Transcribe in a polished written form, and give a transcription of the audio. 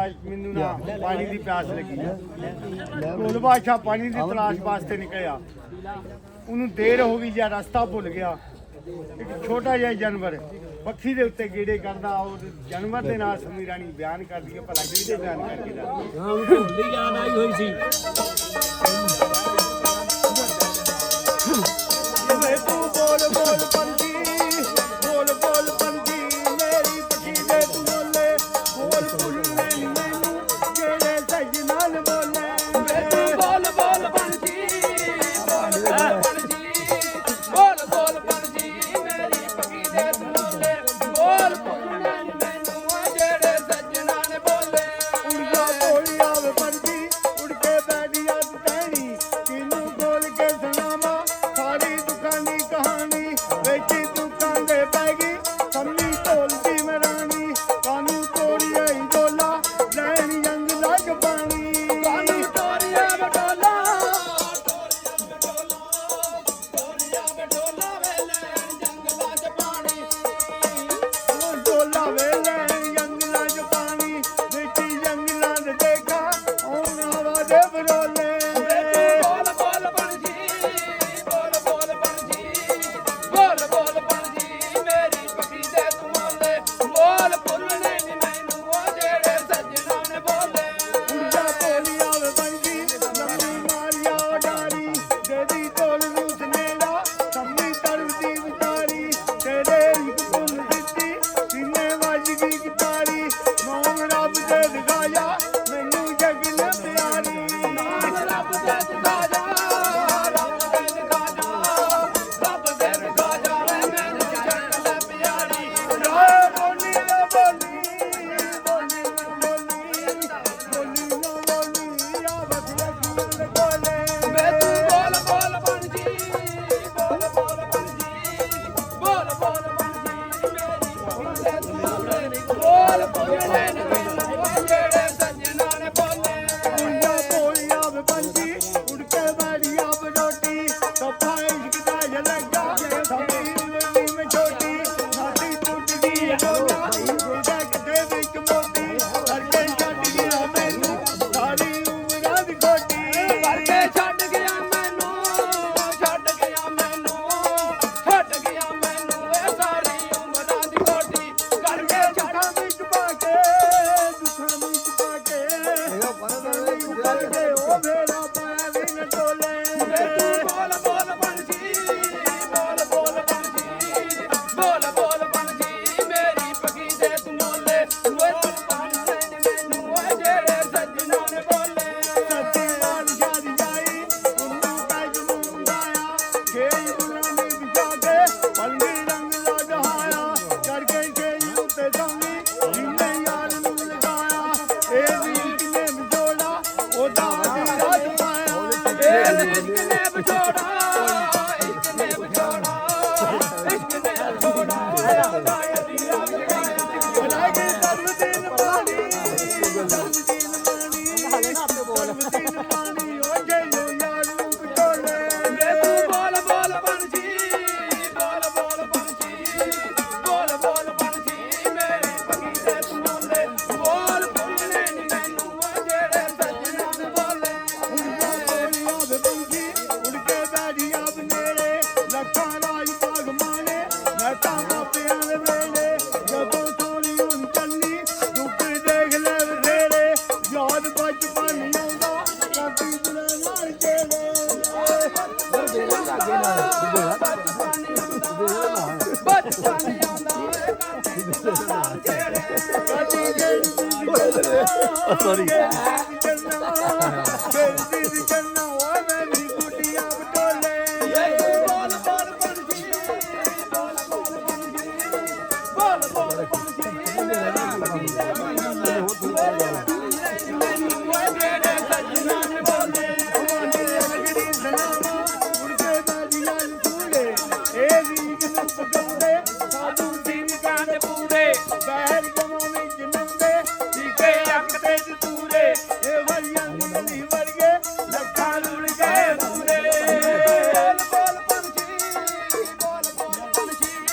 ਮੈਨੂੰ ਨਾ ਪਾਣੀ ਦੀ ਪਿਆਸ ਲੱਗੀ। ਢੋਲ ਬਾਦਸ਼ਾਹ ਪਾਣੀ ਦੀ ਤਲਾਸ਼ ਵਾਸਤੇ ਨਿਕਲਿਆ। ਉਹਨੂੰ ਦੇਰ ਹੋ ਗਈ ਜਾਂ ਰਸਤਾ ਭੁੱਲ ਗਿਆ। ਇੱਕ ਛੋਟਾ ਜਿਹਾ ਜਾਨਵਰ ਪੱਖੀ ਦੇ ਉੱਤੇ ਗੇੜੇ ਕਰਦਾ। ਉਹ ਜਾਨਵਰ ਦੇ ਨਾਲ ਸਮੀ ਰਾਣੀ ਬਿਆਨ ਕਰਦੀ ਹੈ, ਭਲਾ ਕਿਹਦੇ ਬਿਆਨ ਕਰਕੇ ਦੱਸਦੀ? ਹਾਂ ਉਹ ਢੋਲੀ ਯਾਦ ਆਈ ਹੋਈ ਸੀ। ਤੂੰ ਬੋਲ ਬੋਲ ਪੰਛੀ, ਬੋਲ ਬੋਲ ਪੰਛੀ, ਮੇਰੀ ਪੱਖੀ ਦੇ ਤੂੰ ਬੋਲੇ, ਬੋਲ ਭੁੱਲਣੇ ਨੀ ਮੈਨੂੰ ਜਿਹੜੇ ਸੱਜ ਨਾਲ ਬੋਲੇ। ਬੋਲ ਬੋਲ ਪੰਛੀ, ਬੋਲ ਬੋਲ ਪੰਛੀ, ਬੋਲ ਬੋਲ ਪੰਛੀ, ਮੇਰੀ ਪੱਖੀ ਦੇ ਤੂੰ ਬੋਲੇ, ਬੋਲ ਭੁੱਲਣੇ ਨੀ ਮੈਨੂੰ ਜਿਹੜੇ ਸੱਜਣਾ ਨੇ ਬੋਲੇ। ਉੜ ਜਾ ਕੋਲੀ ਆਵੇ ਪੰਛੀ, ਉੜ ਕੇ ਬੈਠੀ ਅੱਜ ਟਹਿਣੀ, ਕਿਨੂੰ ਬੋਲ ਕੇ ਸੁਣਾਵਾਂ ਸਾਰੀ ਦੁੱਖਾਂ ਦੀ ਕਹਾਣੀ। ਵਿੱਚ ਦੁੱਖਾਂ ਦੇ ਪੈ ਗਈ ਸੰਮੀ ਢੋਲਦੀ ਮਰਾਣੀ, ਕਾਨੂੰ ਤੋੜੀਏ ਢੋਲਾ ਲੈਣ ਜੰਗ ਲੱਗ ਪਾਣੀ। ਕਾਨੂੰ ਤੋਰੀਆ ਬਟੋਲਾ, ਤੋਰੀਆ ਬਟੋਲਾ ਵੇ ਲੈਣ ਜੰਗਲਾਂ 'ਚ ਪਾਣੀ। ਢੋਲਾ ਵੇ ਲੈਣ ਜੰਗਲਾਂ 'ਚ ਪਾਣੀ, ਵਿੱਚ ਜੰਗਲਾਂ ਦੇ ਦੇਖਾ ਆਉਣ ਹਵਾ ਦੇ ਬਰੋਲੇ। ਬੋਲ ਬੋਲ ਪੰਛੀ, ਬੋਲ ਬੋਲ ਪੰਛੀ, ਬੋਲ ਬੋਲ ਪੰਛੀ, ਮੇਰੀ ਪੱਖੀ ਦੇ ਤੂੰ ਬੋਲੇ, ਬੋਲ ਭੁੱਲਣੇ ਨੀ ਮੈਨੂੰ ਉਹ ਜਿਹੜੇ ਸੱਜਣਾ ਨੇ ਬੋਲੇ। ਉੜ ਜਾ ਕੋਲੀ ਆਵੇ ਪੰਛੀ, ਲੰਮੀ ਮਾਰੀਆ ਉਡਾਰੀ, ਦੇਦੀ ਢੋਲ ਨੂੰ ਸੁਨੇੜਾ ਸੰਮੀ ਤਰਦੀ ਵਿਚਾਰੀ। ਤੇਰੇ ਇੱਕ ਧੁਨ ਦਿੱਤੀ ਸੀਨੇ ਵੱਜ ਗਈ ਗਿਤਾਰੀ, ਨਾਮ ਰੱਬ ਦੇ ਦਿਖਾਇਆ ਮੈਨੂੰ ਜਗਨ ਪਿਆਰੀ। ਰੱਬ ਦੇ ਦਿਖਾ ਜਾ, ਰੱਬ ਦੇ ਦਿਖਾ ਜਾ, ਰੱਬ ਦੇ ਦਿਖਾ ਜਾ ਵੇ ਮੈਨੂੰ ਜੰਗਲ ਪਿਆਰੀ। ਰਾਏ ਬੋਲੀ ਨਾ ਬੋਲੀ, ਬੋਲੀ ਨਾ ਬੋਲੀ, ਬੋਲੀ ਨਾ ਬੋਲੀ, ਆ ਬਥੀਆ ਜੀਵਨ ਦੇ ਕੋਲੇ। ਵੇ ਤੂੰ ਬੋਲ ਬੋਲ ਪੰਛੀ, ਬੋਲ ਬੋਲ ਪੰਛੀ, ਬੋਲ ਬੋਲ ਪੰਛੀ, ਮੇਰੀ ਪੱਖੀ ਦੇ ਤੂੰ ਬੋਲੇ, ਬੋਲ ਭੁੱਲਣੇ ਨੀ ਮੈਨੂੰ ਉਹ ਜਿਹੜੇ ਸੱਜਣਾ ਨੇ ਬੋਲੇ। ਉੜਿਆ ਬੋਲੀ ਆਵੇ ਪੰਛੀ, ਉੜ ਕੇ ਬੈਠੀ ਆਵੇ ਰੋਟੀ, ਸਫਾ ਇਸ਼ਕ ਦਾ ਜਲਗਾ ਸਾਡੀ ਉਮਰ में छोटी, ਸਾਡੀ ਟੁੱਟਦੀ ਡੋਲਾ ਜੱਗ ਦੇ ਵਿੱਚ ਮੋਤੀ, ਕਰਕੇ ਛੱਡ ਗਿਆ ਮੈਨੂੰ ਸਾਰੀ ਉਮਰਾਂ ਦੀ ਖੋਟੀ। ਕਰਕੇ ਛੱਡ ਗਿਆ ਮੈਨੂੰ, ਛੱਡ ਗਿਆ ਮੈਨੂੰ, ਛੱਡ ਗਿਆ ਮੈਨੂੰ ਇਹ ਸਾਰੀ ਉਮਰਾਂ ਦੀ ਖੋਟੀ। ਕਰਕੇ ਛੱਡ ਦੁੱਖਾਂ ਵਿੱਚ ਪਾ ਕੇ, ਦੁੱਖਾਂ ਵਿੱਚ ਪਾ ਕੇ, ਦੁੱਖਾਂ ਵਿੱਚ ਪਾ ਕੇ ਉਹ ਫੇਰਾ ਪਾਇਆ ਵੀ ਨਾ ਟੋਲੇ। ਵੇ ਤੂੰ ਬੋਲ ਬੋਲ ਪੰਛੀ, ਬੋਲ ਬੋਲ ਪੰਛੀ, ਬੋਲ ਬੋਲ ਪੰਛੀ, ਮੇਰੀ ਪੱਖੀ ਦੇ ਤੂੰ ਬੋਲੇ, ਬੋਲ ਭੁੱਲਣੇ ਨੀ ਮੈਨੂੰ ਉਹ ਜਿਹੜੇ ਸੱਜਣਾ ਨੇ ਬੋਲੇ। ਸੱਚੀ ਬਾਦਸ਼ਾਹ ਦੀ ਜਾਈ, ਉਹਨੂੰ ਪੈਜ ਨੂੰ ਗਾਇਆ, ਖੇਜ ਗੁਲਾਂ ਦੇ ਵਿਚਾ ਕੇ ਪਲੰਗੀ ਰੰਗ ਲਾ ਜਹਾਇਆ, ਕਰਕੇ ਖੇਜ ਉੱਤੇ ਸੰਗੀ ਜਿੰਨੇ ਯਾਰ ਨੂੰ ਲਗਾਇਆ। ਇਹ ਵੀ ਕਿਨੇ ਵਿਛੋੜਾ ਉਹਦਾ ਵਜੀਰਾ ਜਮਾਇਆ। ਇਹ ਇਸ਼ਕ ਨੇ ਵਿਛੋੜਾ, ਇਸ਼ਕ ਨੇ ਵਿਛੋੜਾ, ਇਸ਼ਕ ਨੇ ਵਿਛੋੜਾ, ਉਹਦਾ ਯਾਰੀਆ ਵਿਛਾਇਆ। ਬਣਾਏ ਸਰਬ ਦਿਨ ਪਾਣੀ, ਸਰਬ ਦਿਨ ਪਾਣੀ, ਸਰਬ ਦਿਨ ਪਾਣੀ, ਉਹ ਜੇਲੋ ਯਾਰ ਨੂੰ ਵਿਛੋਲੇ। ਵੇ ਤੂੰ ਬੋਲ ਬੋਲ ਪੰਛੀ, ਬੋਲ ਬੋਲ ਪੰਛੀ, ਬੋਲ ਬੋਲ ਪੰਛੀ, ਮੇਰੀ ਪੱਖੀ ਦੇ ਤੂੰ ਬੋਲੇ, ਬੋਲ ਭੁੱਲਣੇ ਨੀ ਮੈਨੂੰ ਉਹ ਜਿਹੜੇ ਸੱਜਣਾ ਨੇ ਬੋਲੇ। ਉੜਦਾ ਕੋਲੀ ਆਵੇ ਪੰਛੀ, ਉੜ ਕੇ ਬੈਠੀ ਆਪ ਨੇੜੇ, ਲੱਖਾਂ ਰਾਜ ਭਾਗ ਮਾਣੇ ਮੈਂ ਤਾਂ ਮਾਪਿਆਂ ਦੇ ਵੇਲੇ। ਜਦੋਂ ਸੋਹਣੀ ਹੁਣ ਚੱਲੀ ਦੁੱਖ ਦੇਖ ਲੈ ਬਥੇਰੇ, ਯਾਦ ਬਚਪਨ ਆਉਂਦਾ ਕਾਫੀ ਦਿਨਾਂ ਨਾਲ ਜਿਹੜੇ। ਬਚਪਨ ਆਉਂਦਾ ਏ ਕਾਫੀ ਦਿਨਾਂ ਨਾਲ ਜਿਹੜੇ। ਕਦੀ ਜਿਹੜੀ Sorry. ਦੀ ਚੰਨਾ ਉਹ ਮੇਰੀ ਗੁੱਡੀਆਂ ਬਟੋਲੇ। ਬੋਲ ਬੋਲ ਪੰਛੀ, ਬੋਲ ਬੋਲ ਪੰਛੀ, ਬੋਲ ਬੋਲ ਪੰਛੀ, ਮੇਰੀ ਪੱਖੀ ਦੇ ਤੂੰ ਬੋਲੇ, ਮੈਨੂੰ ਉਹ ਜਿਹੜੇ ਸੱਜਣਾ ਨੇ ਬੋਲੇ। ਲੱਗੜੀ ਸਲਾਮਾ ਉੜ ਕੇ ਬਾਜੀਆਂ ਸੂਲੇ, ਇਹ ਵੀ ਕਿਨੂੰ ਪਗਾਉਂਦੇ ਸਾਧੂ ਸਿੰਘ ਕਾਂਡ ਪੂਰੇ ਬਹਿਰ